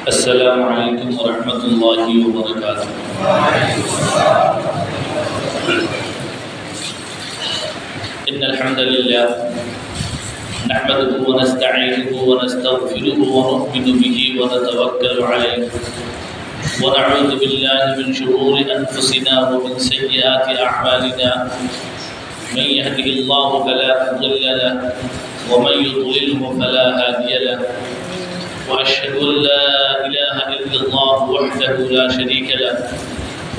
السلام عليكم ورحمة الله وبركاته. إن الحمد لله نحمده ونستعينه ونستغفره ونؤمن به ونتوكل عليه ونعوذ بالله من شرور أنفسنا ومن سيئات أعمالنا من يهده الله فلا مضل له ومن يضلله فلا هادي له وأشهد أن لا إله إلا الله وحده لا شريك له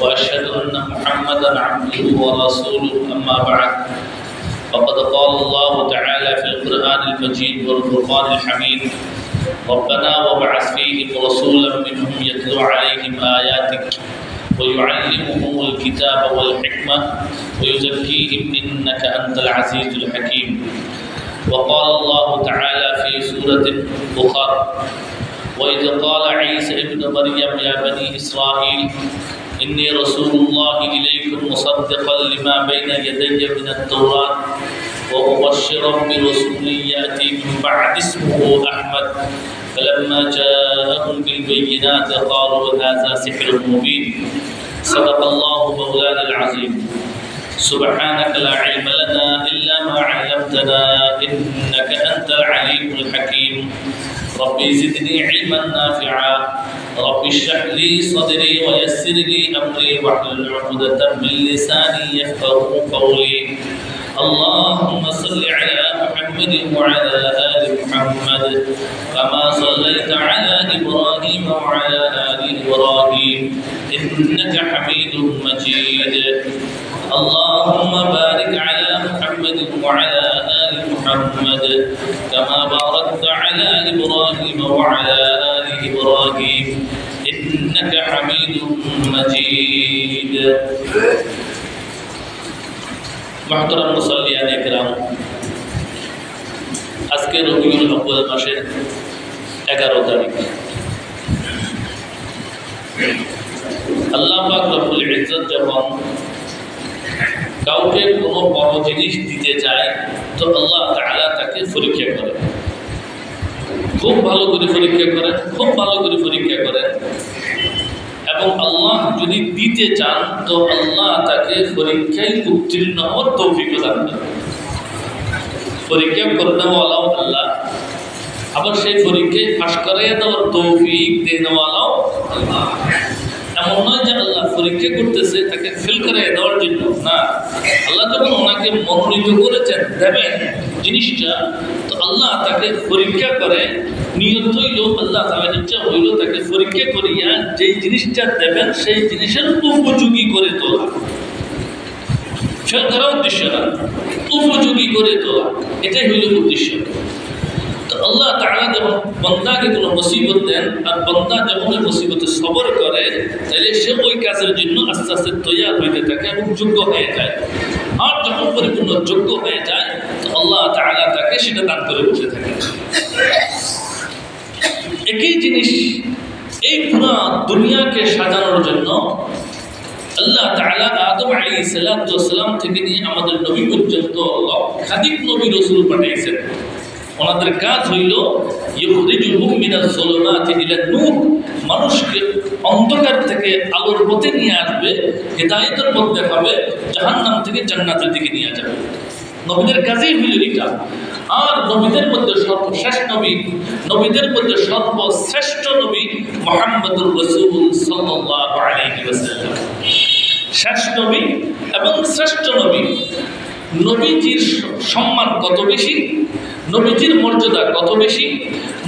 وأشهد أن محمدا عبده ورسوله أما بعد فقد قال الله تعالى في القرآن المجيد والفرقان الحميد ربنا وابعث فيهم رسولا منهم يتلو عليهم آياتك ويعلمهم الكتاب والحكمة ويزكيهم إنك أنت العزيز الحكيم. وقال الله تعالى في سورة أخرى وإذ قال عيسى ابن مريم يا بني إسرائيل إني رسول الله إليكم مصدقا لما بين يدي من التوراة ومبشرا برسول يأتي من بعد اسمه أحمد فلما جاءهم بالبينات قالوا هذا سحر مبين. صدق الله مولانا العظيم. سبحانك لا علم لنا إلا ما علمتنا إنك أنت العليم الحكيم. ربي زدني علما نافعا ربي اشرح لي صدري ويسر لي أمري واحلل عقدة من لساني يفقهوا قولي. اللهم صل على محمد وعلى آل محمد كما صليت على إبراهيم وعلى آل إبراهيم إنك حميد مجيد. اللهم بارك على محمد وعلى آل محمد كما باركت على إبراهيم وعلى آل إبراهيم إنك حميد مجيد. محترم মুসল্লিয়ান ইকরাম, আজকে রবিউল আউয়াল মাসের 11 তারিখ। আল্লাহ পাক রব্বুল ইজ্জত যখন কাউকে কোনো বড় জিনিস দিতে চায় তো আল্লাহ তাআলা তাকে পরীক্ষা করেন, খুব ভালো করে পরীক্ষা করেন, খুব ভালো করে পরীক্ষা করেন। এবং আল্লাহ যদি দিতে চান তো আল্লাহ তাকে পরীক্ষায় উত্তীর্ণ হওয়ার তৌফিক দান করেন। পরীক্ষা করনেওয়ালাও আল্লাহ, আবার সেই পরীক্ষায় পাশ করাইয়া দেওয়ার তৌফিক দেওয়ালাও আল্লাহ। এমন নয় যে আল্লাহ পরীক্ষা করতেছে তাকে ফেল করাইয়া দেওয়ার জন্য, না। আল্লাহ যখন ওনাকে মনোনীত করেছেন দেবেন জিনিসটা, তো আল্লাহ তাকে পরীক্ষা করে নিয়ত হইল, আল্লাহ তাআলার ইচ্ছা হইল তাকে পরীক্ষা করিয়া যেই জিনিসটা দেবেন সেই জিনিসের উপযোগী করে তোলা। ফেল করার উদ্দেশ্য না, উপযোগী করে তোলা, এটাই হইল উদ্দেশ্য। তো আল্লাহ তাআলা যখন বান্দাকে কোনো মুসিবত দেন আর বান্দা যখন ওই মুসিবতে সবর করে, তাহলে সে ওই কাজের জন্য আস্তে আস্তে তৈয়ার হইতে থাকে এবং যোগ্য হয়ে যায়। আর যখন পরিপূর্ণ যোগ্য হয়ে যায় তো আল্লাহ তাআলা তাকে সেটা দান করে বসে থাকে। একই জিনিস এই পুরো দুনিয়াকে সাজানোর জন্য আল্লাহ তাআলা আদম আলাইহিস সালাম থেকে নিয়ে আমাদের নবী পর্যন্ত লক্ষাধিক নবী রাসূল পাঠিয়েছেন। ওনাদের কাজ হইল ইউখরিজুহুম মিনাজ যুলুমাতি ইলা নূর, মানুষকে অন্ধকার থেকে আলোর পথে নিয়ে আসবে, হিদায়াতের পথ দেখাবে, জাহান্নাম থেকে জান্নাতের দিকে নিয়ে যাবে। নবীদের কাজই হইল এটা। আর নবীদের মধ্যে সর্বশেষ নবী, নবীদের মধ্যে সর্বশ্রেষ্ঠ নবী মুহাম্মদুর রাসূল সাল্লাল্লাহু আলাইহি ওয়াসাল্লাম, শেষ নবী এবং শ্রেষ্ঠ নবী। নবীজির সম্মান কত বেশি, নবীজির মর্যাদা কত বেশি,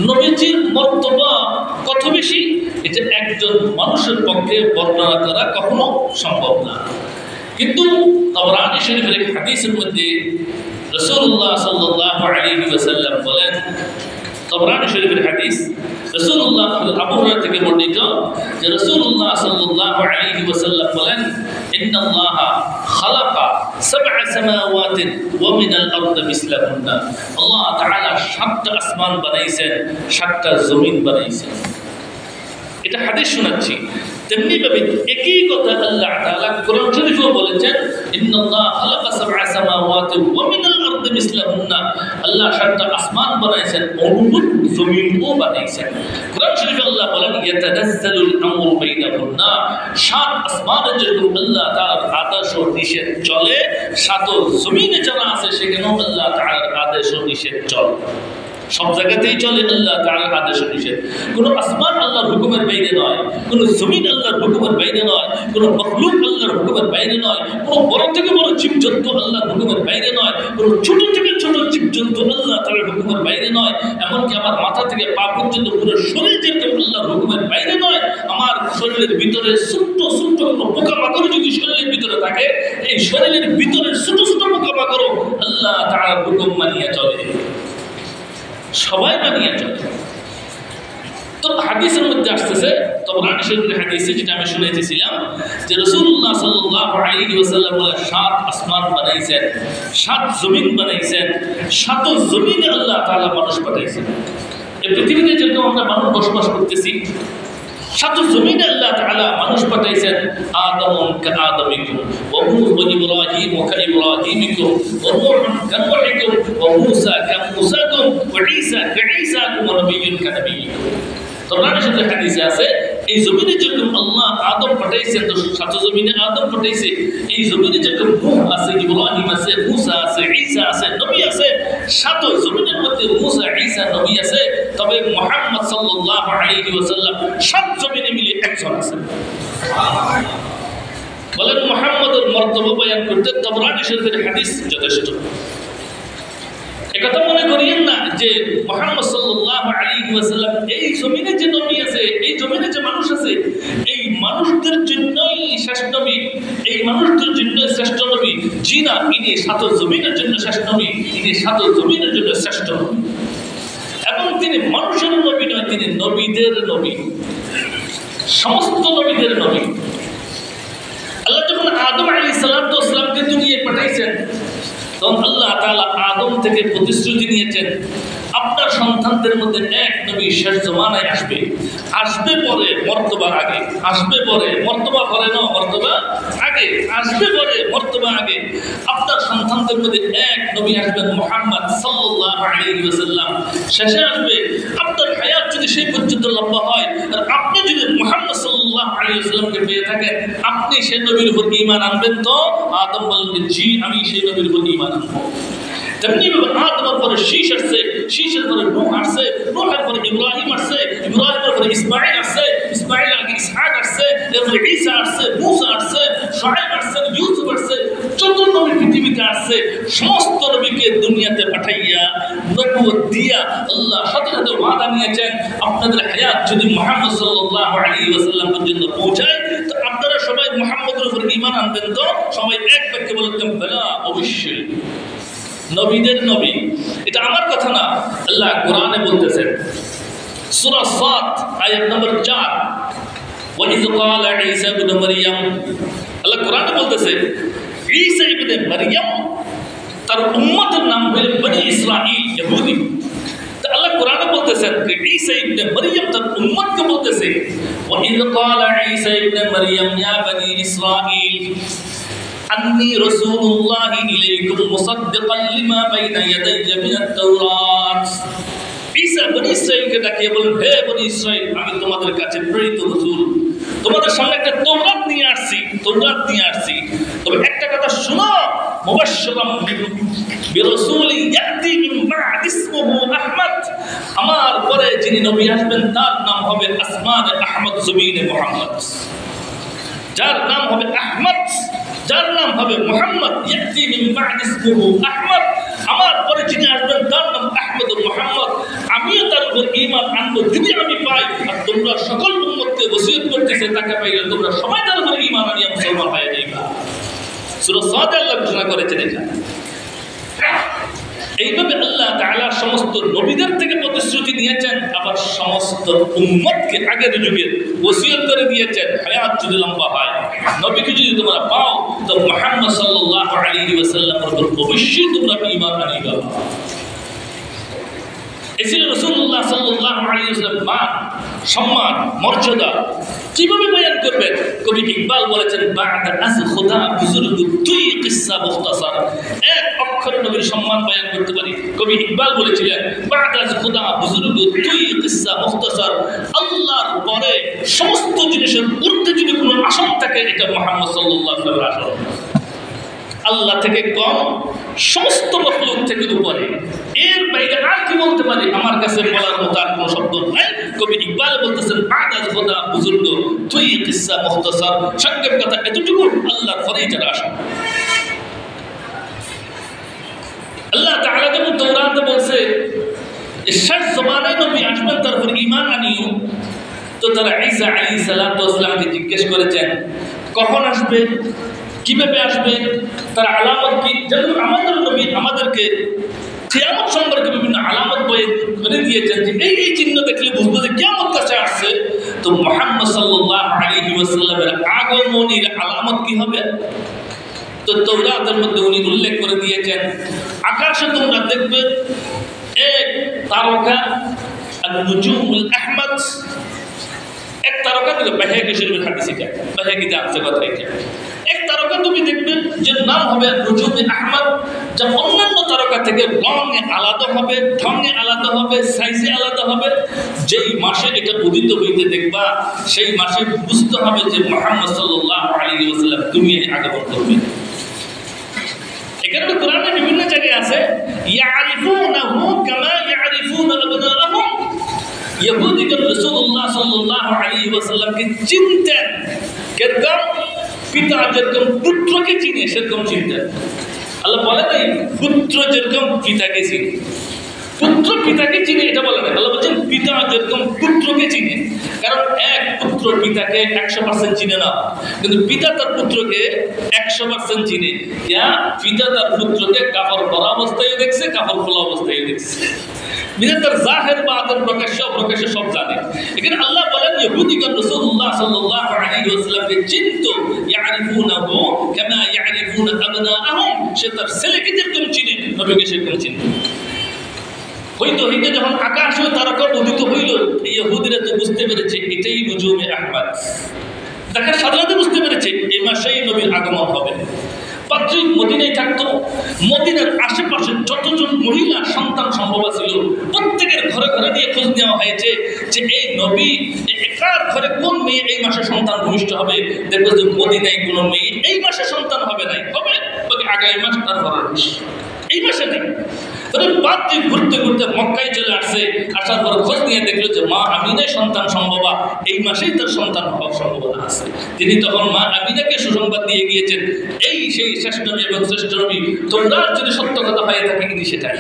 নবীজির মর্তবা কত বেশি, এটা একজন মানুষের পক্ষে বর্ণনা করা কখনো সম্ভব না। কিন্তু তাবরানী শরীফের এক হাদিসের মধ্যে রাসূলুল্লাহ সাল্লাল্লাহু আলাইহি ওয়াসাল্লাম বলেন, তাবরানী শরীফের হাদিস, রাসূলুল্লাহ আবু হুরায়রা থেকে বর্ণিত যে রাসূলুল্লাহ সাল্লাল্লাহু আলাইহি ওয়াসাল্লাম বলেন, ইন্নাল্লাহা খালাকা সাবআ সামাওয়াতিন ওয়া মিনাল আরদি মিসলাহুন্না, আল্লাহ তাআলা 7টা আসমান বানাইছেন, 7টা জমিন বানাইছেন। এটা হাদিস শোনাচ্ছি। তেমনি ভাবে একই কথা আল্লাহ তাআলা কোরআন শরীফেও বলেছেন, ইন্নাল্লাহা খালাকা সাবআ সামাওয়াতিন ওয়া মিনাল আরদি মিসলাহুন্না, আল্লাহ 7টা আসমান বানাইছেন, অনুরূপ জমিনও বানাইছেন। কোরআন শরীফে আল্লাহ বলেন ইয়াতানাজ্জালুল আমরু বাইনাহুন্না, সাত আসমানের যেরকম আল্লাহ তাআলার আদেশ ও নিষেধ চলে, সাত জমিনে যারা আছে সেখানেও আল্লাহ তাআলার আদেশ ও নিষেধ চলে। সব জায়গাতেই চলে আল্লাহ তাআলার আদেশ ও নিষেধ। কোনো আসমান আল্লাহর হুকুমের বাইরে নয়, কোনো জমিন আল্লাহর হুকুমের বাইরে নয়, কোনো মখলুক আল্লাহর হুকুমের বাইরে নয়, কোনো বড় থেকে বড় জীবজন্তু আল্লাহর হুকুমের বাইরে নয়, কোনো ছোট থেকে ছোট জীবজন্তু আল্লাহ তাআলার হুকুমের বাইরে নয়। এমনকি আমার মাথা থেকে পা পর্যন্ত পুরো শরীর যেরকম আল্লাহর হুকুমের বাইরে নয়, আমার শরীরের ভিতরে ছোট্ট ছোট্ট কোনো পোকামাকড় যদি শরীরের ভিতরে থাকে, এই শরীরের ভিতরে ছোট ছোট পোকামাকড় আল্লাহ তাআলার হুকুম মানিয়ে চলে, সবাই মানিয়ে চলে। তো হাদিসের মধ্যে আসতেছে, তাবরানী শরীফের হাদিসে যেটা আমি শুনাইতেছিলাম, যে রাসূলুল্লাহ সাল্লাল্লাহু আলাইহি ওয়াসাল্লাম বলে সাত আসমান বানাইছেন, সাত জমিন বানাইছেন, সাত জমিনে আল্লাহ তাআলা মানুষ পাঠাইছেন। এই পৃথিবীতে যেরকম আমরা মানুষ বসবাস করতেছি, সাত জমিনে আল্লাহ তাআলা মানুষ পাঠাইছেন। আদমুন কাআদমিকুম ওয়া ইব্রাহিম কাইব্রাহিমিকুম ওয়া নূহুন কানূহিকুম ওয়া মূসা কামূসাকুম ওয়া ঈসা কাঈসাকুম ওয়া নাবিয়্যুন কানাবিয়্যিকুম। তাবরানী শরীফের হাদিসে আছে, এই জমিনে যেরকম আল্লাহ আদম পাঠাইছেন, তো সাত জমিনে আদম পাঠাইছে। এই জমিনে যেরকম নূহ আছে, ইব্রাহিম আছে, মূসা আছে, ঈসা আছে, নবী আছে, সাত জমিনের মধ্যে মূসা, ঈসা, নবী আছে। তবে মুহাম্মদ সাল্লাল্লাহু আলাইহি ওয়াসাল্লাম সাত জমিনে মিলে একজন আছেন। বলেন মুহাম্মদের মর্তবা বয়ান করতে তাবরানী শরীফের হাদিস যথেষ্ট। একথা মনে করিয়েন না যে মুহাম্মদ সাল্লাল্লাহু আলাইহি ওয়াসাল্লাম এই জমিনে যে নবী আছে, এই জমিনে যে মানুষ আছে, এই মানুষদের জন্যই শ্রেষ্ঠ নবী, এই মানুষদের জন্য শ্রেষ্ঠ নবী। জি না, ইনি সাত জমিনের জন্য শ্রেষ্ঠ নবী, ইনি সাত জমিনের জন্য শ্রেষ্ঠ নবী। এবং তিনি মানুষের নবী নয়, তিনি নবীদের নবী, সমস্ত নবীদের নবী। আল্লাহ যখন আদম আলাইহিস সালামকে দুনিয়ায় পাঠাইছেন, তখন আল্লাহ তাআলা আদম থেকে প্রতিশ্রুতি নিয়েছেন, আপনার সন্তানদের মধ্যে এক নবী শেষ জমানায় আসবে, আসবে পরে মর্তবা আগে, আসবে পরে মর্তবা পরে না, মর্তবা আগে, আসবে পরে মর্তবা আগে। আপনার সন্তানদের মধ্যে এক নবী আসবেন মুহাম্মদ সাল্লাল্লাহু আলাইহি ওয়াসাল্লাম, শেষে আসবে। আপনার হায়াত যদি সেই পর্যন্ত লম্বা হয়, আর আপনি যদি মুহাম্মদ সাল্লাল্লাহু আলাইহি ওয়াসাল্লামকে পেয়ে থাকেন, আপনি সেই নবীর উপর ঈমান আনবেন? তো আদম বললেন, জি আমি সেই নবীর উপর ঈমান আনবো। তেমনি আদমের পরে শীষ আসছে, শীষের পরে নূহ আসছে, নূহের পরে ইব্রাহিম আসছে, ইব্রাহিমের পরে ইসমাঈল আসছে, ইসমাঈল আগে ইসহাক আসছে, এরপরে ঈসা আসছে, মূসা আসছে, শুআয়ব আসছে, ইউসুফ আসছে, যত নবী পৃথিবীতে আসছে, সমস্ত নবীকে দুনিয়াতে পাঠাইয়া নবুয়ত দিয়া আল্লাহ সাথে সাথে ওয়াদা নিয়েছেন, আপনাদের হায়াত যদি মুহাম্মদ সাল্লাল্লাহু আলাইহি ওয়াসাল্লাম পর্যন্ত পৌঁছায়, তো আপনারা সবাই মুহাম্মদের উপর ঈমান আনবেন? তো সবাই এক বাক্যে বলতেন, বেলা, অবশ্যই নবীদের নবী। এটা আমার কথা না, আল্লাহ কোরআনে বলতেছেন, সূরা সাদ আয়াত নম্বর 4, ওয়াইজ ক্বালা ঈসা ইবনে মারইয়াম। আল্লাহ কোরআনে বলতেছে, ঈসা ইবনে মারইয়াম তার উম্মতের নাম হলো বনি ইসরাঈল, ইহুদি। তো আল্লাহ কোরআনে বলতেছেন যে ঈসা ইবনে মারইয়াম তার উম্মতকে বলতেছে, ওয়াইজ ক্বালা ঈসা ইবনে মারইয়াম ইয়া বনি ইসরাঈল أني رسول الله إليكم مصدقا لما بين يدي من التوراة। ঈসা বনি ইসরাঈলকে ডাকিয়ে বলেন, হে বনি ইসরাঈল, আমি তোমাদের কাছে প্রেরিত রাসূল, তোমাদের সামনে একটা তৌরাত নিয়ে আসছি, তৌরাত নিয়ে আসছি। তবে একটা কথা শোনো, মুবাশশিরাম বিরাসূলিন ইয়াতি মিন বা'দি ইসমুহু আহমদ, আমার পরে যিনি নবী আসবেন তার নাম হবে আসমানে আহমদ, জমিনে মুহাম্মদ। যার নাম হবে আহমদ, যার নাম হবে মুহাম্মদ, ইয়াতি মিন বা'দি ইসমুহু আহমদ, আমার পরে যিনি আসবেন তার নাম আহমদ মুহাম্মদ। আমিও তার উপর ঈমান আনবো যদি আমি পাই। আর তোমরা সকল উম্মতকে ওসিয়ত করতেছে, তাকে পাইলে তোমরা সবাই তার উপর ঈমান আনিয়া মুসলমান হয়ে যাইবা। সূরা সাদ আল্লাহ ঘোষণা করেছেন এটা। এইভাবে আল্লাহ তাআলা সমস্ত নবীদের থেকে প্রতিশ্রুতি নিয়েছেন, আবার সমস্ত উম্মতকে আগের যুগে ওসিয়ত করে দিয়েছেন, হায়াত যদি লম্বা হয়, নবীকে যদি তোমরা পাও, তো মুহাম্মদ সাল্লাল্লাহু আলাইহি ওয়াসাল্লামের উপর অবশ্যই তোমরা ঈমান আনিবা। এসিল রাসূলুল্লাহ সাল্লাল্লাহু আলাইহি ওয়াসাল্লাম মান, সম্মান, মর্যাদা কিভাবে বয়ান করবেন? কবি ইকবাল বলেছেন, বা'দা আজ খুদা বুজুর্গ তুই কিসসা মুখতাসার। এক অক্ষরে নবীর সম্মান বয়ান করতে পারি। কবি ইকবাল বলেছিলেন, বা'দা আজ খুদা বুজুর্গ তুই কিসসা মুখতাসার। আল্লাহর সমস্ত জিনিসের ঊর্ধ্বে যদি কোনো আসন থাকে এটা মুহাম্মদ সাল্লাল্লাহু আলাইহি ওয়াসাল্লামের আসন। আল্লাহ থেকে কম, সমস্ত মখলুক থেকে উপরে, এর বাইরে আর কি বলতে পারি? আমার কাছে বলার মতো আর কোনো শব্দ নাই। কবি ইকবাল বলতেছেন, বাদাল খোদা বুজুর্গ তুই কিসসা মুখতাসার, সংক্ষেপ কথা এতটুকু, আল্লাহর পরেই যারা আসে। আল্লাহ তাআলা যখন তাওরাতে বলছে শেষ জমানায় নবী আসবেন, তারপর ঈমান আনিও, তো তারা ঈসা আলাইহিস সালাতু ওয়াস সালামকে জিজ্ঞেস করেছেন কখন আসবে, কিভাবে আসবে, তার আলামত কি? যেমন আমাদের নবী আমাদেরকে কিয়ামত সম্পর্কে বিভিন্ন আলামত বলে দিয়েছেন যে এই চিহ্ন দেখলে বুঝবো যে কিয়ামত কাছে আসছে। তো মুহাম্মদ সাল্লাল্লাহু আলাইহি ওয়াসাল্লামের আগমনের আলামত কি হবে? তো তাওরাতের মধ্যে উনি উল্লেখ করে দিয়েছেন, আকাশে তোমরা দেখবে এক তারকা আন-নুজুমুল আহমাদ, এক তারকা দিল বাহিকে শরীফের হাদিস, এটা বাহিকে আছে কথা, এটা এক তারকা তুমি দেখবে যে নাম হবে নুজুমে আহমদ, যা অন্যান্য তারকা থেকে রঙে আলাদা হবে, ঢঙে আলাদা হবে, সাইজে আলাদা হবে। যেই মাসে এটা উদিত হইতে দেখবা সেই মাসে বুঝতে হবে যে মুহাম্মদ সাল্লাল্লাহু আলাইহি ওয়াসাল্লাম দুনিয়ায় আগমন করবে। এখানে কোরআনে বিভিন্ন জায়গায় আছে ইয়ারিফুনাহু কামা ইয়ারিফুনা আবনাআহুম, ইহুদিগণ রাসূলুল্লাহ সাল্লাল্লাহু আলাইহি ওয়াসাল্লামকে চিনতেন কিরকম? পিতা যেরকম পুত্রকে চিনে সেরকম চিনতেন। আল্লাহ বলে নাই পুত্র যেরকম পিতাকে চিনে, পুত্র পিতাকে চিনে এটা বলে না। আল্লাহ বলছেন পিতা যেরকম পুত্রকে চিনে, কারণ এক পুত্র পিতাকে 100% চিনে না, কিন্তু পিতা তার পুত্রকে 100% চিনে। পিতা তার পুত্রকে কাপড় পরা অবস্থায় দেখছে, কাপড় খোলা অবস্থায় দেখছে, তার জাহের বাতের প্রকাশ্য অপ্রকাশ্য সব জানে। এখানে আল্লাহ বলেন ইহুদিগণ রাসূলুল্লাহ সাল্লাল্লাহু আলাইহি ওয়াসাল্লামকে চিনতো, ইয়ারিফুনাহু কামা ইয়ারিফুনা আবনাআহুম, সে তার ছেলেকে যেরকম চিনে নবীকে সেরকম চিনত। হইতে হইতে যখন আকাশে তারকা উদিত হইল, ইহুদিরা তো বুঝতে পেরেছে এটাই নুজুমে আহমদ, দেখার সাথে সাথে বুঝতে পেরেছে এই মাসেই নবীর আগমন হবে। পাত্রী মদিনায় থাকতো, মদিনার আশেপাশে যতজন মহিলা সন্তান সম্ভব ছিল প্রত্যেকের ঘরে ঘরে দিয়ে খোঁজ নেওয়া হয়েছে যে এই নবী কার ঘরে কোন মেয়ে এই মাসে সন্তান ভূমিষ্ঠ হবে। দেখবো যে মদিনায় কোনো মেয়ে এই মাসে সন্তান হবে নাই, হবে আগামী মাস, তারপর এই মাসে নেই। তবে পাত্রী ঘুরতে ঘুরতে মক্কায় চলে আসছে, আসার পর খোঁজ নিয়ে দেখলো যে মা আমিনায় সন্তান সম্ভবা, এই মাসেই তার সন্তান হওয়ার সম্ভাবনা আছে। তিনি তখন মা আমিনাকে সুসংবাদ দিয়ে গিয়েছেন এই সেই শ্রেষ্ঠ নবী এবং শ্রেষ্ঠ নবী, তোমরা যদি সত্য কথা হয়ে থাকে কিন্তু সেটাই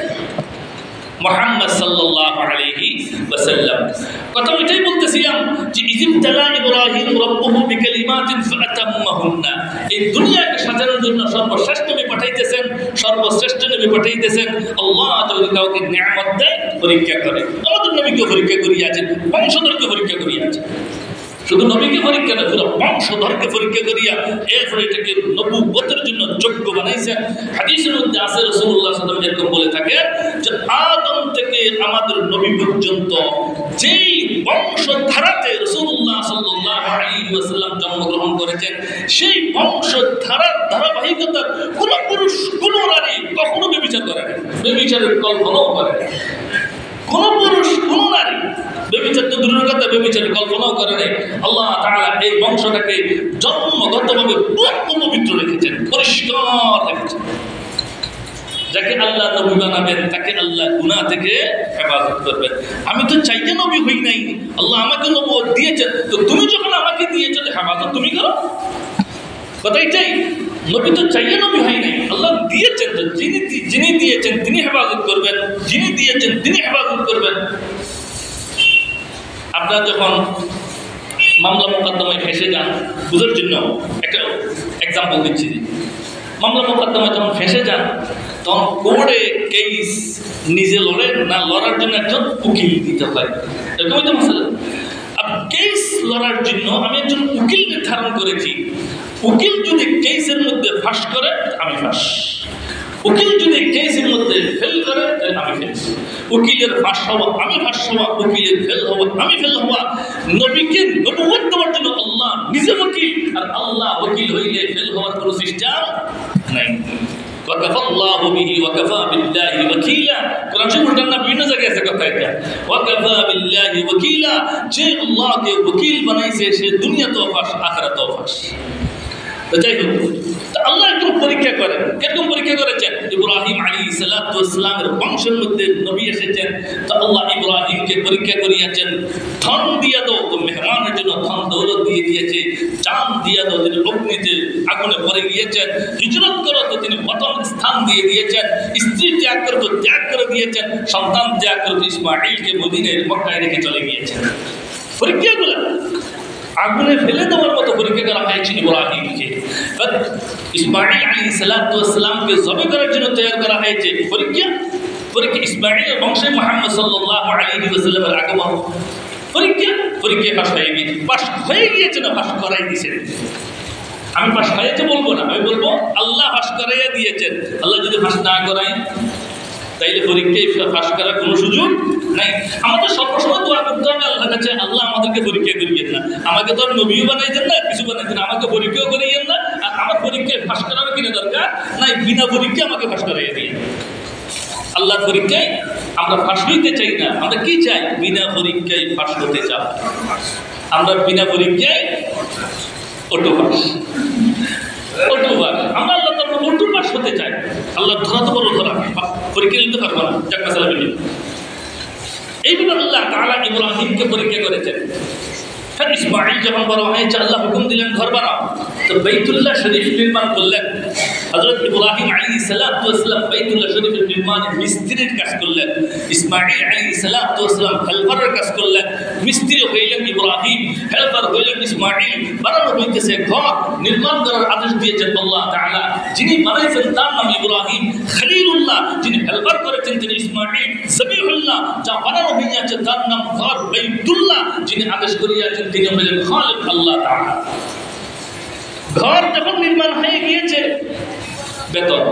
মুহাম্মদ সাল্লাল্লাহু আলাইহি ওয়াসাল্লাম। কথা এটাই বলতেছিলাম যে ইজতালা ইব্রাহিম রাব্বুহু বিকালিমাতিন ফাতাম্মাহুন্না, এই দুনিয়াকে সাজানোর জন্য সর্বশ্রেষ্ঠ নবী পাঠাইতেছেন, সর্বশ্রেষ্ঠ নবী পাঠাইতেছেন। আল্লাহ যদি কাউকে নিয়ামত দেয় পরীক্ষা করে, আমাদের নবীকে পরীক্ষা করিয়াছেন, বংশধরকে পরীক্ষা করিয়াছেন। শুধু নবীকে পরীক্ষা না, পুরো বংশধরকে পরীক্ষা করিয়া এরপরে এটাকে নবুয়তের জন্য যোগ্য বানাইছেন। হাদিসের মধ্যে আছে রাসূলুল্লাহ সাল্লাল্লাহু আলাইহি ওয়াসাল্লাম এরকম বলে থাকেন যে আদম থেকে আমাদের নবী পর্যন্ত যেই বংশধারাতে রাসূলুল্লাহ সাল্লাল্লাহু আলাইহি ওয়াসাল্লাম জন্মগ্রহণ করেছেন, সেই বংশধারার ধারাবাহিকতার কোন পুরুষ কোন নারী কখনো ব্যভিচার করে না, ব্যভিচারের কল্পনাও করে না। কোন পুরুষ কোন নারী ব্যভিচার তো দূরের কথা, ব্যভিচারের কল্পনাও করে নাই। আল্লাহ তাআলা এই বংশটাকে জন্মগতভাবে পবিত্র রেখেছেন, পরিষ্কার রেখেছেন। যাকে আল্লাহ নবী বানাবেন তাকে আল্লাহ গুনাহ থেকে হেফাজত করবেন। আমি তো চাইতে নবী হই নাই, আল্লাহ আমাকে নবুয়ত দিয়েছেন, তো তুমি যখন আমাকে দিয়েছো হেফাজত তুমি করো। কথা এটাই, নবী তো চাইয়ে নবী হয় নাই, আল্লাহ দিয়েছেন, তো যিনি দিয়েছেন তিনি হেফাজত করবেন, যিনি দিয়েছেন তিনি হেফাজত করবেন। আপনারা যখন মামলা মোকদ্দমায় ফেঁসে যান, বুঝার জন্য একটা এক্সাম্পল দিচ্ছি, মামলা মোকদ্দমায় যখন ফেঁসে যান তখন কোর্টে কেস নিজে লড়েন না, লড়ার জন্য একজন উকিল দিতে হয়, এরকমই তো মশলা। আর কেস লড়ার জন্য আমি একজন উকিল নির্ধারণ করেছি। উকিল যদি কেসের মধ্যে ফাঁস করে আমি ফাঁস, উকিল যদি কেসের মধ্যে ফেল করে আমি ফেল। উকিলের ফাঁস হওয়া আমি ফাঁস হওয়া, উকিলের ফেল হওয়া আমি ফেল হওয়া। নবীকে নবুয়ত দেওয়ার জন্য আল্লাহ নিজে ওকিল, আর আল্লাহ ওকিল হইলে ফেল হওয়ার কোনো সিস্টেম নাই। ওয়াকাফাল্লাহু বিহি ওয়াকাফা বিল্লাহি ওয়াকিলা। কোরআন শরীফ উল্টান না, বিভিন্ন জায়গায় আছে কথা এটা। ওয়াকাফা বিল্লাহি ওয়াকিলা, যে আল্লাহকে ওয়াকিল বানাইছে সে দুনিয়াতেও ফাঁস আখিরাতেও ফাঁস। তো যাই হোক, তো আল্লাহ একটু পরীক্ষা করেন। কিরকম পরীক্ষা করেছেন? ইব্রাহিম আলাইহিস সালাতু ওয়াস সালামের বংশের মধ্যে নবী এসেছেন, তো আল্লাহ ইব্রাহিমকে পরীক্ষা করিয়েছেন। ধন দিয়ে দাও, তো মেহমানের জন্য ধন দৌলত দিয়ে দিয়েছে। জান দিয়ে দাও, তিনি অগ্নিতে আগুনে পড়ে গিয়েছেন। হিজরত করো, তো তিনি প্রথম স্থান দিয়ে দিয়েছেন। স্ত্রী ত্যাগ করো, তো ত্যাগ করে দিয়েছেন। সন্তান ত্যাগ করো, তো ইসমাঈলকে মদিনায় মক্কায় রেখে চলে গিয়েছেন। পরীক্ষাগুলো আগুনে ফেলে দেওয়ার মতো পরীক্ষা করা হয়েছে ইব্রাহিমকে। ইসমাঈল আলাইহিস সালাতু ওয়াস সালামকে জবে করার জন্য তৈরি করা হয়েছে। পরীক্ষা ইসমাঈলের বংশে মুহাম্মদ সাল্লাল্লাহু আলাইহি ওয়াসাল্লামের আগমন। পরীক্ষা পাস হয়ে গিয়েছে না পাস করাই দিয়েছেন। আমি পাস হয়েছে বলবো না, আমি বলবো আল্লাহ পাস করাইয়া দিয়েছেন। আল্লাহ যদি পাস না করায় তাইলে পরীক্ষায় পাস করার কোনো সুযোগ নাই। আমাদের সবসময় দোয়া করতে হবে আল্লাহর কাছে, আল্লাহ আমাদেরকে পরীক্ষা করিয়েন না। আমাকে তো নবীও বানাইছেন না, কিছু বানাইছেন, আমাকে পরীক্ষাও করিয়েন না। আর আমার পরীক্ষায় পাস করার কিনা দরকার নাই, বিনা পরীক্ষা আমাকে পাস করাইয়া দিয়ে। আল্লাহর পরীক্ষায় আমরা ফাঁস হইতে চাই না, আমরা কি চাই? বিনা পরীক্ষায় ফাঁস হতে চাই। আমরা বিনা পরীক্ষায় অটোপাস। আমরা আল্লাহ অটোপাস হতে চাই। আল্লাহ ধরা তো বড় ধরা, পরীক্ষা নিতে পারবো না। চাকমা সালাম এইভাবে আল্লাহ তাআলা ইব্রাহিমকে পরীক্ষা করেছেন। फिर इस्माइल जब बड़ा হয়েছে আল্লাহ হুকুম দিলেন ঘর বানাও, তো বাইতুল্লাহ শরীফ নির্মাণ করলেন। হযরত ইব্রাহিম আলাইহিস সালাতু ওয়াস সালাম বাইতুল্লাহ শরীফের নির্মাণে মিস্ত্রির কাজ করলেন। ইসমাঈল আলাইহিস সালাতু ওয়াস সালাম হেল্পারের কাজ করলেন। মিস্ত্রি হইলেন ইব্রাহিম, হেল্পার হইলেন ইসমাঈল। বানানো হইতেছে ঘর, নির্মাণ করার আদেশ দিয়েছেন আল্লাহ তাআলা। যিনি বানাইছেন তার নাম ইব্রাহিম। খলিলুল্লাহ যিনি হেল্পার করেছেন তিনি ইসমাঈল। জবিহুল্লাহ যা বানানো হইয়াছে তার নাম ঘর বাইতুল্লাহ। যিনি আদেশ করিয়াছেন তিনি হলেন খালিক আল্লাহ তাআলা। ঘর যখন নির্মাণ হয়ে গিয়েছে, বেতন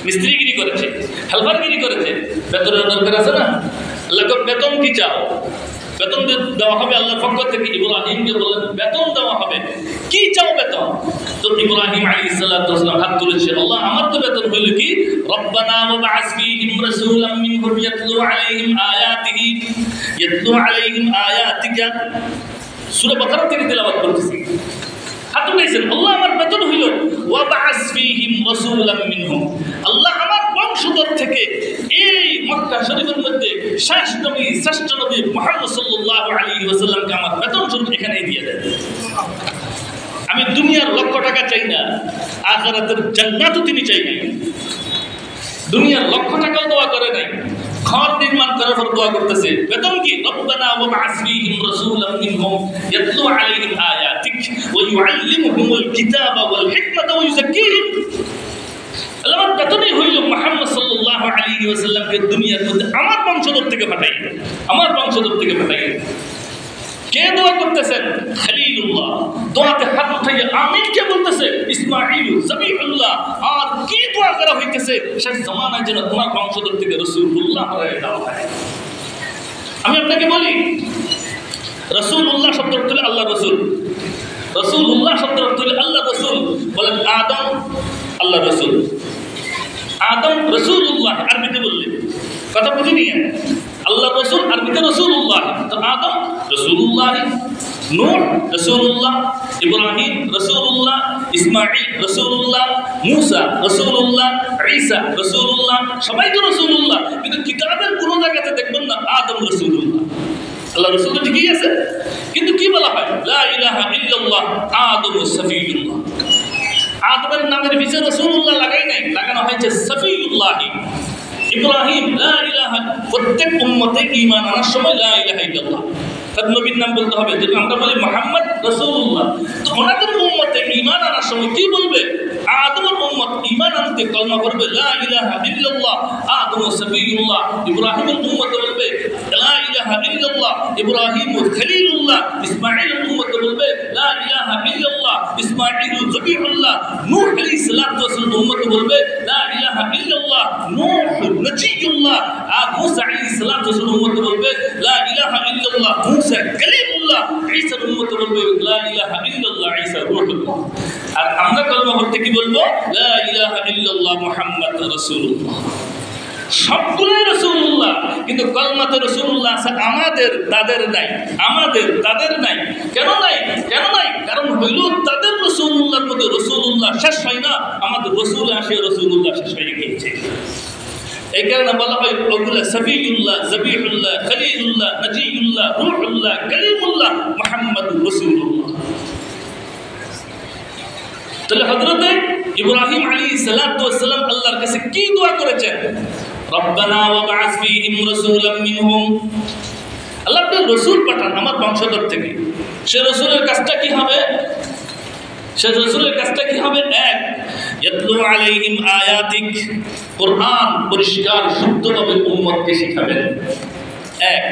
মিস্ত্রিগিরি করেছে, হেল্পারগিরি করেছে, বেতনের দরকার আছে না? আল্লাহ বেতন কি চাও? বেতন দেওয়া হবে আল্লাহর পক্ষ থেকে। ইব্রাহিমকে বললেন বেতন দেওয়া হবে, কি চাও বেতন? তো ইব্রাহিম আলাইহিস সালাতু ওয়াস সালাম হাত তুলেছে, আল্লাহ আমার তো বেতন হইল কি, রব্বানা ওয়াবআস ফীহিম রাসূলাম মিনহুম ইয়াতলু আলাইহিম আয়াতিকা। সূরা বাকারা থেকে তেলাওয়াত করতেছি। হাত উঠাইছেন, আল্লাহ আমার বেতন হইল ওয়াবআস ফীহিম রাসূলাম মিনহুম, আল্লাহ আমার বংশধর থেকে এই মক্কা শরীফের মধ্যে শ্রেষ্ঠ নবী মুহাম্মদ সাল্লাল্লাহু আলাইহি ওয়াসাল্লামকে আমার বেতন স্বরূপ এখানেই দিয়ে দেন। আমি দুনিয়ার লক্ষ টাকা চাই না, আখিরাতের জান্নাতও তিনি চাই নাই। দুনিয়ার লক্ষ টাকাও দোয়া করে নাই, ঘর নির্মাণ করার পর দোয়া করতেছে বেতন কি, রব্বানা ওয়াবআস ফীহিম রাসূলাম মিনহুম ইয়াতলু আলাইহিম আয়াতিক ওয়া ইউআল্লিমুহুমুল কিতাবা ওয়াল হিকমাতা ওয়া ইউযাক্কিহিম। আমার বেতনই হইল মুহাম্মদ সাল্লাল্লাহু আলাইহি ওয়াসাল্লামকে দুনিয়ার মধ্যে আমার বংশধর থেকে পাঠাইলেন, আমার বংশধর থেকে পাঠাইলেন। কে দোয়া করতেছেন? খলিলুল্লাহ। দোয়াতে হাত উঠাইয়া আমিন কে বলতেছে? ইসমাঈল জবিহুল্লাহ। আর কি দোয়া করা হইতেছে? শেষ জামানায় যেন তোমার বংশধর থেকে রাসূলুল্লাহ হয়ে দেওয়া হয়। আমি আপনাকে বলি, রাসূলুল্লাহ শব্দ অর্থ হলো আল্লাহ রাসূল। রাসূলুল্লাহ শব্দ অর্থ হলো আল্লাহ রাসূল। বলেন আদম আল্লাহ রাসূল, আদম রাসূলুল্লাহ আরবিতে বললেন, কথা বুঝে নিয়ে আল্লাহ রাসূল আরবিতে রাসূলুল্লাহ। তো আদম রাসূলুল্লাহ, নূহ রাসূলুল্লাহ, ইব্রাহিম রাসূলুল্লাহ, ইসমাঈল রাসূলুল্লাহ, মূসা রাসূলুল্লাহ, ঈসা রাসূলুল্লাহ, সবাই তো রাসূলুল্লাহ। কিন্তু কিতাবের কোন জায়গাতে দেখবেন না আদম রাসূলুল্লাহ। আল্লাহ রাসূল তো ঠিকই আছে, কিন্তু কি বলা হয়? লা ইলাহা ইল্লাল্লাহ আদমুস সফিয়ুল্লাহ। আদমের নামের পিছে রাসূলুল্লাহ লাগাই নাই, লাগানো হয়েছে সফিয়ুল্লাহ। ইব্রাহিম লা ইলাহা, প্রত্যেক উম্মতে ঈমান আনার সময় লা ইলাহা ইল্লাল্লাহ তার নবীর নাম বলতে হবে। যেটা আমরা বলি মুহাম্মদ রাসূলুল্লাহ, তো ওনাদের উম্মতে ঈমান আনার সময় কি বলবে? আদমের উম্মত ঈমান আনতে কলমা পড়বে লা ইলাহা ইল্লাল্লাহ আদম সফিয়ুল্লাহ। ইব্রাহিমের উম্মত বলবে লা ইলাহা ইল্লাল্লাহ ইব্রাহিম খলিলুল্লাহ। ইসমাঈলের উম্মত বলবে লা ইলাহা ইল্লাল্লাহ ইসমাঈল জবিহুল্লাহ। নূহ আলাইহিস সালাতু ওয়াস সালাম উম্মত বলবে লা ইলাহা ইল্লাল্লাহ নূহ নজিয়ুল্লাহ। আর মূসা আলাইহিস সালাতু ওয়াস সালাম উম্মত বলবে লা ইলাহা ইল্লাল্লাহ মূসা কালিমুল্লাহ। কালিমুল্লাহ, ঈসার উম্মত বলবে লা ইলাহা ইল্লাল্লাহ, ঈসা রূহুল্লাহ। আর আমরা কলমা পড়তে কি বলবো? লা ইলাহা ইল্লাল্লাহ মুহাম্মাদুর রাসূলুল্লাহ। সবগুলোই রাসূলুল্লাহ, কিন্তু কলমাতে রাসূলুল্লাহ আছে আমাদের, তাদের নাই। আমাদের, তাদের নাই। কেন নাই? কারণ হইল তাদের রাসূলুল্লাহর মধ্যে রাসূলুল্লাহ শেষ হয় না, আমাদের রাসূল আসে রাসূলুল্লাহ শেষ হয়ে গিয়েছে। এই কারণে বলা হয় ওগুলা সফিউল্লাহ, জবিহুল্লাহ, খলিলুল্লাহ, নজিউল্লাহ, রূহুল্লাহ, কালিমুল্লাহ, মুহাম্মাদুর রাসূলুল্লাহ। তাহলে হযরতে ইব্রাহিম আলাইহিস সালাতু ওয়াস সালাম আল্লাহর কাছে কি দোয়া করেছেন? রব্বানা ওয়াবআস ফীহিম রাসূলাম মিনহুম, আল্লাহ আপনি রাসূল পাঠান আমার বংশধর থেকে। সে রাসূলের কাজটা কি হবে? এক, ইয়াতলু আলাইহিম আয়াতিক, কোরআন পরিষ্কার শুদ্ধভাবে উম্মতকে শিখাবেন। এক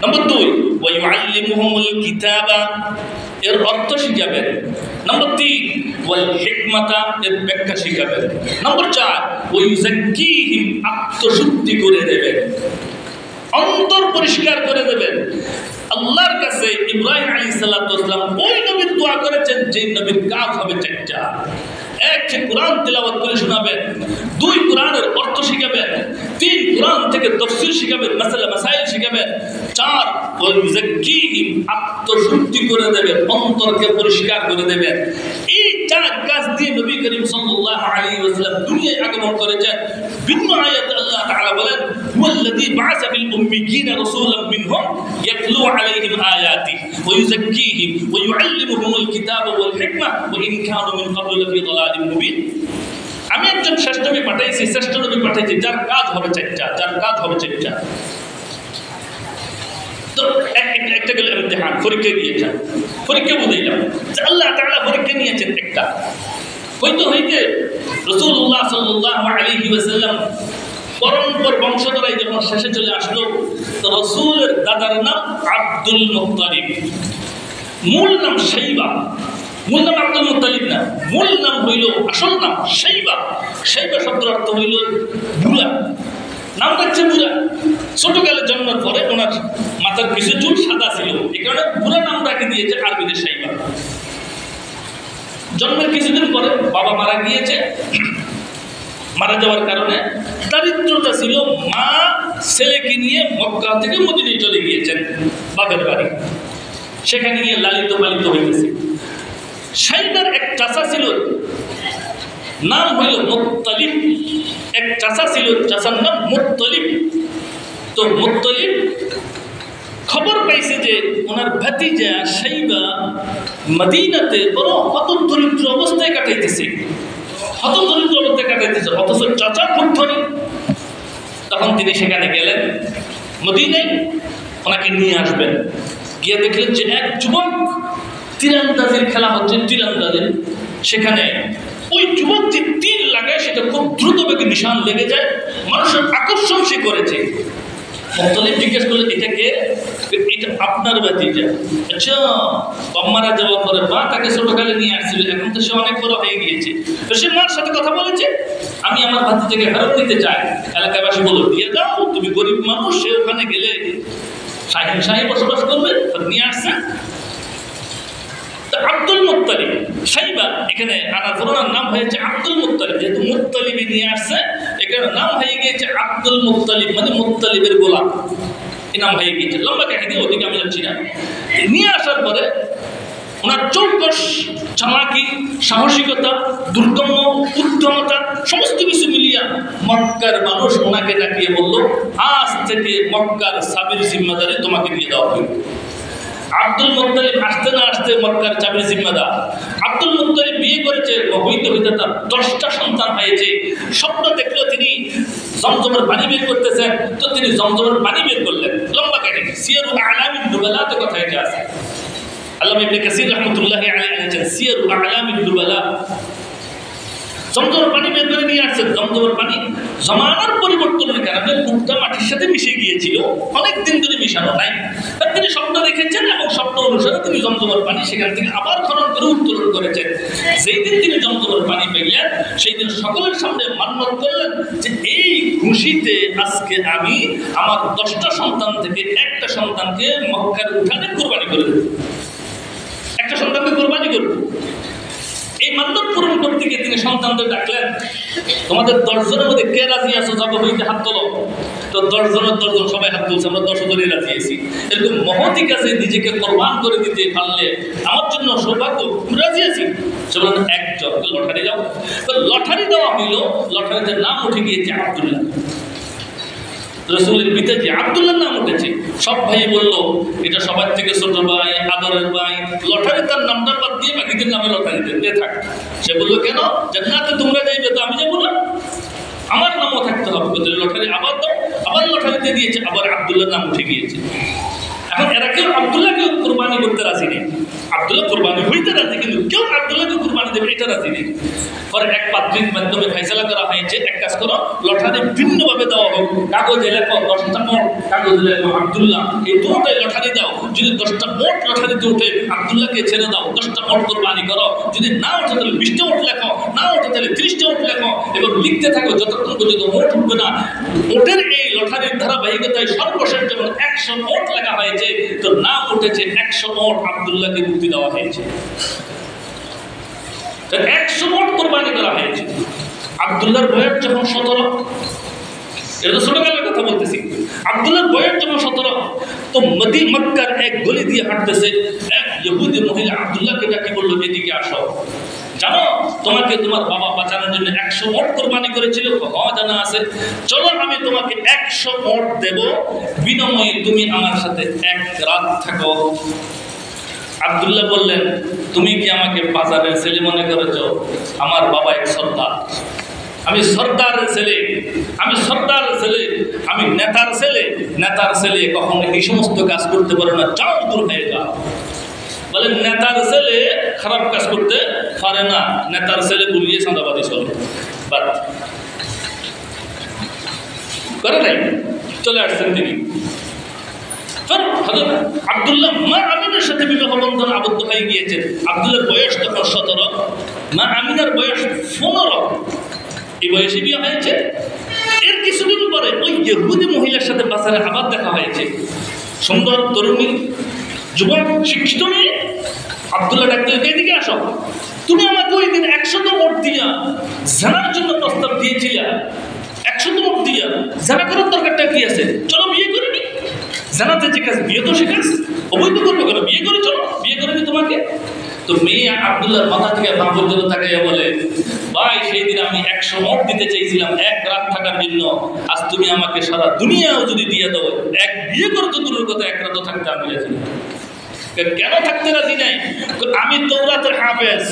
নম্বর 2, ওয়া ইউআল্লিমুহুমুল কিতাবা, এর অর্থ শিখাবেন। নম্বর 3, ওয়াল হিকমাতা, এর ব্যাখ্যা শিখাবেন। নম্বর 4, ওয়া ইউযাক্কিহিম, আত্মশুদ্ধি করে দেবেন, অন্তর পরিষ্কার করে দেবেন। আল্লাহর কাছে ইব্রাহিম আলাইহিস সালাতু ওয়াস সালাম ওই নবীর দোয়া করেছেন যে নবীর কাজ হবে চারটা। এক, সে কোরআন তেলাওয়াত করে শোনাবেন। 2, কোরআনের অর্থ শিখাবেন। 3, কোরআন থেকে তাফসীর শিখাবেন, মাসালা মাসাইল শিখাবেন। 4, ওয়াইযাক্কিহিম, আত্মশুদ্ধি করে দেবেন, অন্তরকে পরিষ্কার করে দেবেন। এই 4 কাজ দিয়ে নবী করিম সাল্লাল্লাহু আলাইহি ওয়াসাল্লাম দুনিয়ায় আগমন করেছেন। ভিন্ন আয়াতে আল্লাহ তাআলা বলেন, ওয়াল্লাযী বা'আসা ফিল উম্মিয়িনা রাসূলাম মিনহুম ইয়াতলু আলাইহিম আয়াতিহি ওয়া ইউযাক্কিহিম ওয়া ইউআল্লিমুহুমুল কিতাবা ওয়াল হিকমা ওয়া ইন কানু মিন ক্বাবলু লাফি যালালিম মুবিন। আমি একজন শ্রেষ্ঠ নবী পাঠাইছি, যার কাজ হবে চারটা। তো একটা গেল ইমতিহান, পরীক্ষা দিয়েছেন, পরীক্ষা বুঝাইলাম যে আল্লাহ তাআলা পরীক্ষা নিয়েছেন একটা। হইতে রাসূলুল্লাহ সাল্লাল্লাহু আলাইহি ওয়াসাল্লাম পরম্পর বংশধরাই যখন শেষে চলে আসলো, তো রাসূলের দাদার নাম আব্দুল মুত্তালিব, মূল নাম শাইবা। মূল নাম আব্দুল মুত্তালিব না, মূল নাম হইল, আসল নাম শাইবা। শাইবা শব্দের অর্থ হইল বুড়া, নাম রাখছে বুড়া। ছোটকালে জন্মের পরে ওনার মাথার কিছু চুল সাদা ছিল, এই কারণে বুড়া নাম রাখে দিয়েছে আরবিতে শাইবা। জন্মের কিছুদিন পরে বাবা মারা গিয়েছে। মারা যাওয়ার কারণে দারিদ্রতা ছিল, মা ছেলেকে নিয়ে মক্কা থেকে মদিনায় চলে গিয়েছেন বাপের বাড়ি, সেখানে গিয়ে লালিত পালিত হইতেছে। শাইবার এক চাচা ছিল, নাম হইল মুত্তালিব। এক চাচা ছিল, চাচার নাম মুত্তালিব। তো মুত্তালিব খবর পাইছে যে ওনার ভাতিজা শাইবা মদিনাতে বড় হতদরিদ্র অবস্থায় কাটাইতেছে, অথচ চাচা খুব ধনী। তখন তিনি সেখানে গেলেন মদিনায়, ওনাকে নিয়ে আসবেন। গিয়ে দেখলেন যে এক যুবক তীরন্দাজির খেলা হচ্ছে, তীরন্দাজির সেখানে ওই যুবক যে তীর লাগায় সেটা খুব দ্রুত বেগে নিশান লেগে যায়, মানুষের আকর্ষণ সে করেছে। মুত্তালিব জিজ্ঞেস করলেন, এটা আপনার ভাতিজা? আচ্ছা, বাপ মারা যাওয়ার পরে মা তাকে ছোটকালে নিয়ে আসছিল, এখন তো সে অনেক বড় হয়ে গিয়েছে, তো সে মার সাথে কথা বলেছে, আমি আমার ভাতিজাকে ফেরত দিতে চাই। এলাকাবাসী বলল, দিয়ে দাও, তুমি গরিব মানুষ, সে ওখানে গেলে শাহী বসবাস করবে, নিয়ে আসছেন। আব্দুল মুত্তালিব, শাইবা এখানে আনার ওনার নাম হয়েছে আব্দুল মুত্তালিব, যেহেতু মুত্তালিবি নিয়ে আসছে এখানে নাম হয়ে গিয়েছে আব্দুল মুত্তালিব, মানে মুত্তালিবের গোলাম, এই নাম হয়ে গিয়েছে। লম্বা কাহিনী, ওদিকে আমি যাচ্ছি না। নিয়ে আসার পরে ওনার চৌকস, চালাকি, সাহসিকতা, দুর্দম্য, উদ্যমতা সমস্ত কিছু মিলিয়া মক্কার মানুষ ওনাকে ডাকিয়ে বলল, আজ থেকে মক্কার সাবির জিম্মাদারি তোমাকে দিয়ে দেওয়া হবে। আব্দুল মুত্তালিব আসতে না আসতে মক্কার চাবির জিম্মাদার। আব্দুল মুত্তালিব বিয়ে করেছে, হইতে তার 10টা সন্তান হয়েছে। স্বপ্ন দেখলো তিনি জমজমের পানি বের করতেছেন, তো তিনি জমজমের পানি বের করলেন। লম্বা কাহিনী, সিয়ারু আলামিন নুবালাতে কথা এটা আছে। আল্লামা ইবনে কাসির রাহমাতুল্লাহি আলাইহি লিখেছেন সিয়ারু আলামিন নুবালা। জমজমের পানি বের করে নিয়ে আসছেন। জমজমের পানি জমানার পরিবর্তনের কারণে মুক্তা মাটির সাথে মিশে গিয়েছিল, অনেক দিন ধরে মিশানো নাই। তিনি স্বপ্ন দেখেছেন এবং স্বপ্ন অনুসারে তিনি জমজমের পানি সেখান থেকে আবার খনন করে উত্তোলন করেছেন। যেই দিন তিনি জমজমের পানি পেলেন সেই দিন সকলের সামনে মান্যত করলেন যে এই খুশিতে আজকে আমি আমার 10টা সন্তান থেকে একটা সন্তানকে মক্কার উঠানে কোরবানি করে দেব, একটা সন্তানকে কোরবানি করব। এই মান্যত পূরণ করতে গিয়ে তিনি সন্তানদের ডাকলেন, তোমাদের 10 জনের মধ্যে কে রাজি আছো যাবো হইতে হাত তোলো। তো 10 জনের 10 জন সবাই হাত তুলছে, আমরা 10 জনই রাজি আছি। এরকম মহতি কাছে নিজেকে কোরবান করে দিতে পারলে আমার জন্য সৌভাগ্য, রাজি আছি। সে বললেন একজন, লটারি দাও। লটারি দেওয়া হইল, লটারিতে নাম উঠে গিয়েছে আব্দুল্লাহ, রসুলের পিতাজি আব্দুল্লাহর নাম উঠেছে। সব ভাই বললো এটা সবার থেকে ছোট ভাই, আদরের ভাই, লটারি তার নামটা বাদ দিয়ে বাকিদের নামে লটারি দিতে থাক। সে বললো কেন, জান্নাতে তোমরা যাইবে তো আমি যাবো না, আমার নামও থাকতে হবে। লটারি আবার দাও, আবার লটারিতে দিয়েছে, আবার আব্দুল্লাহর নাম উঠে গিয়েছে। এখন এরা কেউ আব্দুল্লাহকে কোরবানি করতে রাজি নেই। আব্দুল্লাহ কোরবানি হইতে রাজি, কিন্তু কেউ আব্দুল্লাহকে কোরবানি দেবে এটা রাজি নেই। পরে এক পাত্রীর মাধ্যমে ফয়সালা করা হয়েছে, এক কাজ করো, লটারি ভিন্নভাবে দেওয়া হোক, কাগজে লেখো 10টা মোট, কাগজে লেখো আব্দুল্লাহ, এই দুটোই লটারি দাও। যদি 10টা মোট লটারিতে উঠে আব্দুল্লাহকে ছেড়ে দাও, 10টা মোট কোরবানি করো। যদি না ওঠে তাহলে 20টা মোট লেখো, না ওঠে তাহলে 30টা মোট লেখো, এবং লিখতে থাকো যতক্ষণ পর্যন্ত মোট উঠবে না। মোটের এই লটারির ধারাবাহিকতায় সর্বশেষ যখন 100 মোট লেখা হয়েছে, তো না উঠেছে 100 মোট আব্দুল্লাহকে মুক্তি দেওয়া হয়েছে। 100 মোট কোরবানি করা হয়েছে। আব্দুল্লাহর বয়স যখন 17, এটা তো ছোটকালের কথা বলতেছি, আব্দুল্লাহর বয়স যখন 17, তো মক্কার এক গলি দিয়ে হাঁটতেছে এক ইহুদি মহিলা আব্দুল্লাহকে ডাকি বললো, এদিকে আসো, জানো তোমাকে তোমার বাবা বাঁচানোর জন্য 100 মোট কোরবানি করেছিল? হ্যাঁ জানা আছে। চলো আমি তোমাকে 100 মোট দেব, বিনিময়ে তুমি আমার সাথে 1 রাত থাকো। আব্দুল্লাহ বললেন, তুমি কি আমাকে বাজারের ছেলে মনে করেছ? আমার বাবা এক সর্দার, আমি সর্দারের ছেলে, আমি সর্দারের ছেলে, আমি নেতার ছেলে। নেতার ছেলে কখনো এই সমস্ত কাজ করতে পারে না, যাও দূর হয়ে যাও। বলে নেতার ছেলে খারাপ কাজ করতে পারে না, নেতার ছেলে বুলিয়ে চাঁদাবাদি চলে, বাদ করে নাই, চলে আসছেন তিনি। আব্দুল্লাহ মা আমিনার সাথে বিবাহ বন্ধন আবদ্ধ হয়ে গিয়েছেন। আব্দুল্লাহর বয়স তখন 17, মা আমিনার বয়স 15। এই বয়সে বিয়ে হয়েছে। এর কিছুদিন পরে ওই ইহুদি মহিলার সাথে বাজারে আবার দেখা হয়েছে, সুন্দর তরুণী, যুবক, শিক্ষিত মেয়ে। আব্দুল্লাহ ডাকতে, এদিকে আসো, তুমি আমাকে ওই দিন 100 মোট দিয়া জানার জন্য প্রস্তাব দিয়েছিলা, 100 মোট দিয়া জানা করার দরকারটা কি আছে? চলো বিয়ে করে নি। জানাতে যে কাজ, বিয়ে তো সে কাজ, অবৈধ করবো কেন? বিয়ে করে চলো, বিয়ে করে নি তোমাকে। তো মেয়ে আব্দুল্লাহর মাথা থেকে পা পর্যন্ত তাকাইয়া বলে, ভাই সেই দিন আমি 100 মোট দিতে চাইছিলাম 1 রাত থাকার জন্য, আজ তুমি আমাকে সারা দুনিয়াও যদি দিয়ে দাও, এক বিয়ে করে তো দূরের কথা 1 রাতও থাকতে আমি রাজি। কেন থাকতে রাজি নাই? আমি তৌরাতের হাফেজ,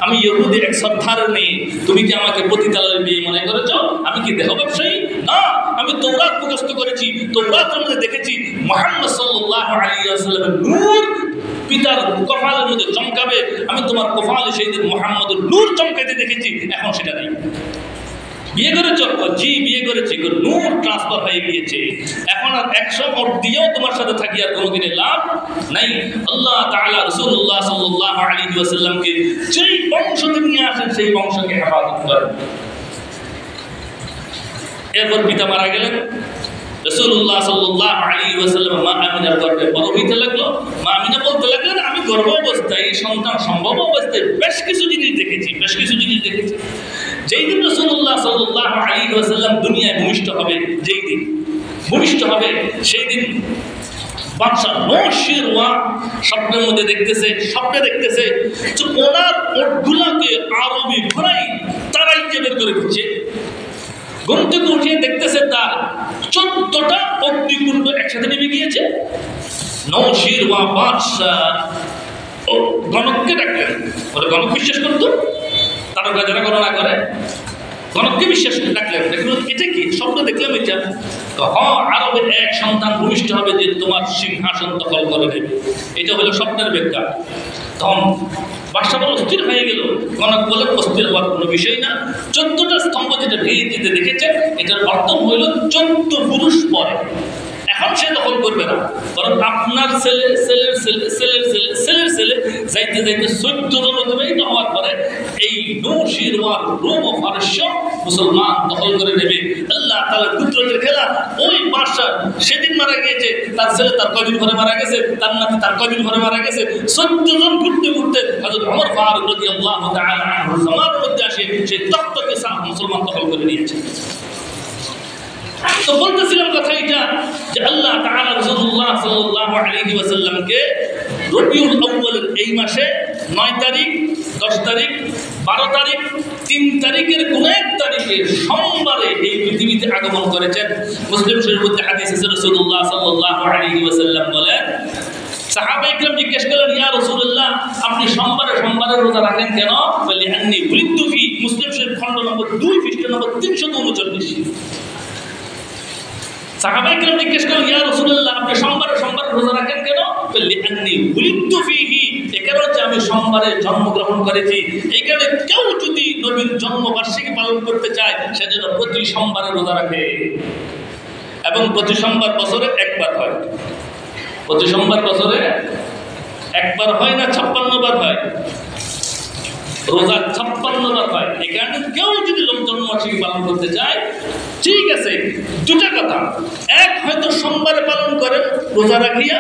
আমি ইহুদি এক সর্দার নেই, তুমি কি আমাকে পতিতালয়ের মেয়ে মনে করেছ? আমি কি দেহ ব্যবসায়ী? না, আমি তৌরাত মুখস্থ করেছি, তৌরাতের মধ্যে দেখেছি মুহাম্মদ সাল্লাল্লাহু আলাইহি ওয়াসাল্লামের নূর পিতার কপালের মধ্যে চমকাবে, আমি তোমার কপালে সেই দিন মুহাম্মদের নূর চমকাইতে দেখেছি, এখন সেটা নাই। বিয়ে করেছ? জি বিয়ে করেছি, নূর ট্রান্সফার হয়ে গিয়েছে, এখন আর 100 মোট দিয়েও তোমার সাথে থাকি আর কোনোদিনের লাভ নাই। আল্লাহ তাআলা রাসূলুল্লাহ সাল্লাল্লাহু আলাইহি ওয়াসাল্লামকে যেই বংশ থেকে নিয়ে আসেন সেই বংশকে হেফাজত করেন। এরপর পিতা মারা গেলেন, রাসূলুল্লাহ সাল্লাল্লাহু আলাইহি ওয়াসাল্লাম মা আমিনার গর্ভে বড় হইতে লাগলো। মা আমিনা বলতে লাগলেন, আমি গর্ভ অবস্থায়, সন্তান সম্ভব অবস্থায় বেশ কিছু জিনিস দেখেছি, বেশ কিছু জিনিস দেখেছি। যেই দিন রাসূলুল্লাহ সাল্লাল্লাহু আলাইহি ওয়াসাল্লাম দুনিয়ায় ভূমিষ্ঠ হবে, যেই দিন ভূমিষ্ঠ হবে সেই দিন বাদশা নওশিরওয়া স্বপ্নের মধ্যে দেখতেছে, স্বপ্নে দেখতেছে যে ওনার ওটগুলাকে আরবি ঘোড়াই তারাই বের করে দিচ্ছে। ঘুম থেকে উঠিয়ে দেখতেছে তার 14টা অগ্নিকুণ্ড একসাথে নেমে গিয়েছে। নওশিরওয়া বাদশা ও গণককে ডাকলেন, ওরা গণক বিশ্বাস করতো, তারকা যারা গণনা করে, গণককে বিশ্বাস করে ডাকলেন, দেখলেন এটা কি স্বপ্ন দেখলাম, এটা আরবের এক সন্তান ভূমিষ্ঠ হবে যে তোমার সিংহাসন দখল করে নেবে, এটা হলো স্বপ্নের ব্যাখ্যা। তখন বাদশা বলে অস্থির হয়ে গেল। গণক বলে অস্থির হওয়ার কোনো বিষয় না, 14টা স্তম্ভ যেটা ভেঙে দিতে দেখেছে এটার অর্থ হইল 14 পুরুষ পরে, এখন সে দখল করবে না, কারণ আপনার ছেলের যাইতে যাইতে 14 জন অতিবাহিত হওয়ার পরে এই নৌশিরওয়ার রোম ও ফারস্য মুসলমান দখল করে নেবে। আল্লাহ তাআলার কুদরতের খেলা। ওই বাদশা সেদিন মারা গিয়েছে, তার ছেলে তার কয়দিন পরে মারা গেছে, তার নাতি তার কয়দিন পরে মারা গেছে। 14 জন ঘুরতে ঘুরতে হযরত ওমর ফারুক রাদিয়াল্লাহু তাআলা আনহু জামানের মধ্যে আসে সেই তত্ত্বকে মুসলমান দখল করে নিয়েছে। তো বলতেছিলাম কথা এটা যে আল্লাহ তাআলা রাসূলুল্লাহ সাল্লাল্লাহু আলাইহি ওয়াসাল্লামকে রবিউল আউয়ালের এই মাসে 9 তারিখ, 10 তারিখ, 12 তারিখ, 3 তারিখের কোন এক তারিখে সোমবারে এই পৃথিবীতে আগমন করেছেন। মুসলিম শরীফের মধ্যে হাদিস আছে, রাসূলুল্লাহ সাল্লাল্লাহু আলাইহি ওয়াসাল্লাম বলেন, সাহাবায়ে কিরাম জিজ্ঞেস করলেন, ইয়া রাসূলুল্লাহ আপনি সোমবারে রোজা রাখেন কেন? বলে আন্নী উলিদতু ফি। মুসলিম শরীফ খণ্ড নম্বর 2 পৃষ্ঠা নম্বর 339। সাহাবায়ে কিরাম জিজ্ঞেস করলেন, ইয়া রাসূলুল্লাহ আপনি সোমবারে রোজা রাখেন কেন? বলে আন্নী উলিদতু ফিহি। এখানে হচ্ছে আমি সোমবারে জন্মগ্রহণ করেছি। এইখানে কেউ যদি নবীর জন্মবার্ষিকী পালন করতে চায় সেজন্য প্রতি সোমবারে রোজা রাখে, এবং প্রতি সোমবার বছরে একবার হয়। প্রতি সোমবার বছরে একবার হয় না 56 বার হয়? রোজা 56 বার হয়। এই কারণে কেউ যদি জন্মবার্ষিকী পালন করতে চায়, ঠিক আছে, দুটা কথা, এক হয়তো সোমবারে পালন করেন রোজা রাখিয়া,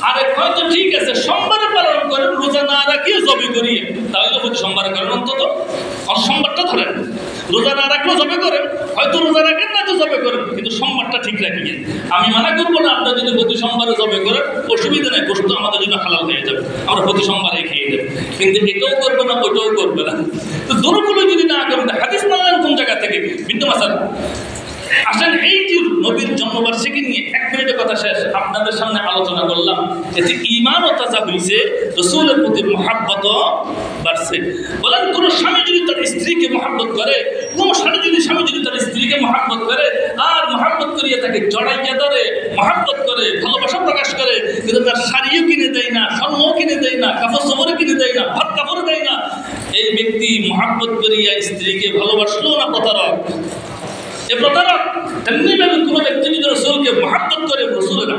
আরেক হয়তো ঠিক আছে সোমবারে পালন করেন রোজা না রাখিয়া জবে করিয়ে, তাহলে হয়তো সোমবারে করেন, অন্তত সোমবারটা ধরেন। রোজা না রাখলেও জবে করেন, হয়তো রোজা রাখেন না তো জবে করেন, কিন্তু সোমবারটা ঠিক রাখিয়ে। আমি মানা করবো না আপনার যদি প্রতি সোমবারে জবে করেন, অসুবিধা নেই, গোশত আমাদের জন্য হালাল হয়ে যাবে, আমরা প্রতি সোমবারে খেয়ে দেব, কিন্তু এটাও করবে না ওইটাও করবে না। তো দোনোগুলো যদি না করেন, হাদিস মানলেন কোন জায়গা থেকে? বিন্দু মাসাল। আসেন এই যে নবীর জন্মবার্ষিকী নিয়ে 1 মিনিটের কথা শেষ, আপনাদের সামনে আলোচনা করলাম। এতে ঈমানও তাজা হয়েছে, রাসূলের প্রতি মহব্বত বাড়ছে। বলেন কোন স্বামী যদি তার স্ত্রীকে মহব্বত করে, কোন স্বামী যদি তার স্ত্রীকে মহব্বত করে আর মহব্বত করিয়ে তাকে জড়াইয়া ধরে, মহব্বত করে, ভালোবাসা প্রকাশ করে, কিন্তু তার শাড়িও কিনে দেয় না, স্বর্ণও কিনে দেয় না, কাপড় চোপড়ও কিনে দেয় না, ভাত কাপড়ও দেয় না, এই ব্যক্তি মহব্বত করিয়া স্ত্রীকে ভালোবাসলো না প্রতারক? এ প্রতারক। তেমনিভাবে কোনো ব্যক্তি যদি রাসূলকে মহব্বত করে, রাসূলের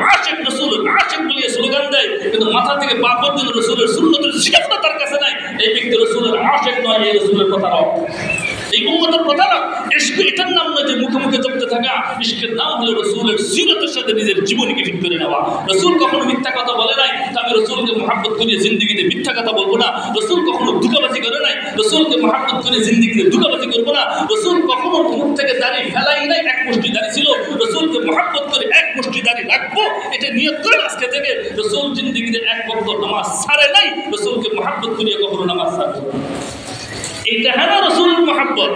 আশিক বলিয়ে স্লোগান দেয়, কিন্তু মাথা থেকে পা পর্যন্ত রাসূলের সুন্নতের শিক্ষা তার কাছে নাই, এই ব্যক্তি রাসূলের আশিক নয়, এই রাসূলের প্রতারক। এই উম্মতের প্রতারক। ইশক এটার নাম নয় যে মুখে মুখে জপতে থাকা, ইশকের নাম হলো রাসূলের সিরাতের সাথে নিজের জীবনীকে ঠিক করে নেওয়া। রাসূল কখনো মিথ্যা কথা বলে নাই, আমি রাসূলকে মহব্বত করিয়ে জিন্দেগিতে মিথ্যা কথা বলবো না। রাসূল কখনো ধোঁকাবাজি করে নাই, রাসূলকে মহব্বত করে জিন্দেগিতে ধোঁকাবাজি করবো না। রাসূল কখনো মুখ থেকে দাড়ি ফেলাই নাই, 1 মুষ্টি দাড়ি ছিল, রাসূলকে মহব্বত করে 1 মুষ্টি দাড়ি রাখবো, এটা নিয়ত করেন আজকে থেকে। রাসূল জিন্দেগিতে 1 ওয়াক্ত নামাজ ছাড়ে নাই, রাসূলকে মহব্বত করিয়ে কখনো নামাজ ছাড়বে না। এটা হ্যাঁ রাসূলের মহব্বত।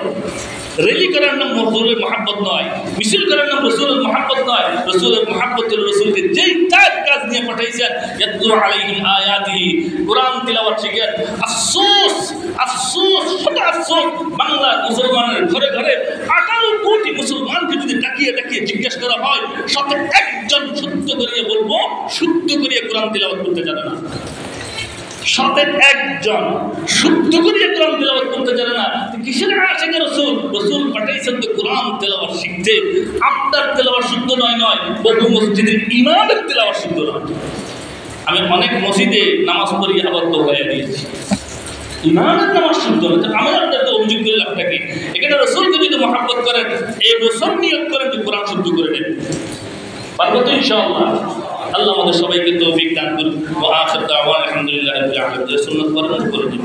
রেলি করার নাম রাসূলের মহব্বত নয়, মিছিল করার নাম রাসূলের মহব্বত নয়। রাসূলের মহব্বত হলো রাসূলকে যেই তার কাজ নিয়ে পাঠাইছেন, ইয়াতলু আলাইহিম আয়াতিহি, কোরআন তিলাওয়াত শিখেন। আফসোস শত আফসোস, বাংলা মুসলমানের ঘরে ঘরে 18 কোটি মুসলমানকে যদি ডাকিয়ে জিজ্ঞেস করা হয়, শত একজন শুদ্ধ করিয়ে বলবো, শুদ্ধ করিয়ে কোরআন তিলাওয়াত করতে জানে না। শতে একজন শুদ্ধ করিয়ে কোরআন তেলাওয়াত করতে জানে না। কিসের আশিক রাসূল পাঠাইছেন তো কোরআন তেলাওয়াত শিখতে। আপনার তেলাওয়াত শুদ্ধ নয়, বহু মসজিদের ইমামের তেলাওয়াত শুদ্ধ নয়। আমি অনেক মসজিদে নামাজ পড়িয়ে আবার দৌড়াইয়া দিয়েছি, ইমামের নামাজ শুদ্ধ নয়। আমি আপনাকে অভিযোগ করে লাভটাকে, এখানে রাসূলকে যদি মহব্বত করেন, এই বছর নিয়ত করেন যে কোরআন শুদ্ধ করে নেন, পারবো তো ইনশাআল্লাহ। আল্লাহ আমাদের সবাইকে তৌফিক দান করুন। ওয়া আখির দাওয়ানা আলহামদুলিল্লাহি রাব্বিল আলামিন। সুন্নাত পড়ুন, করে দিন।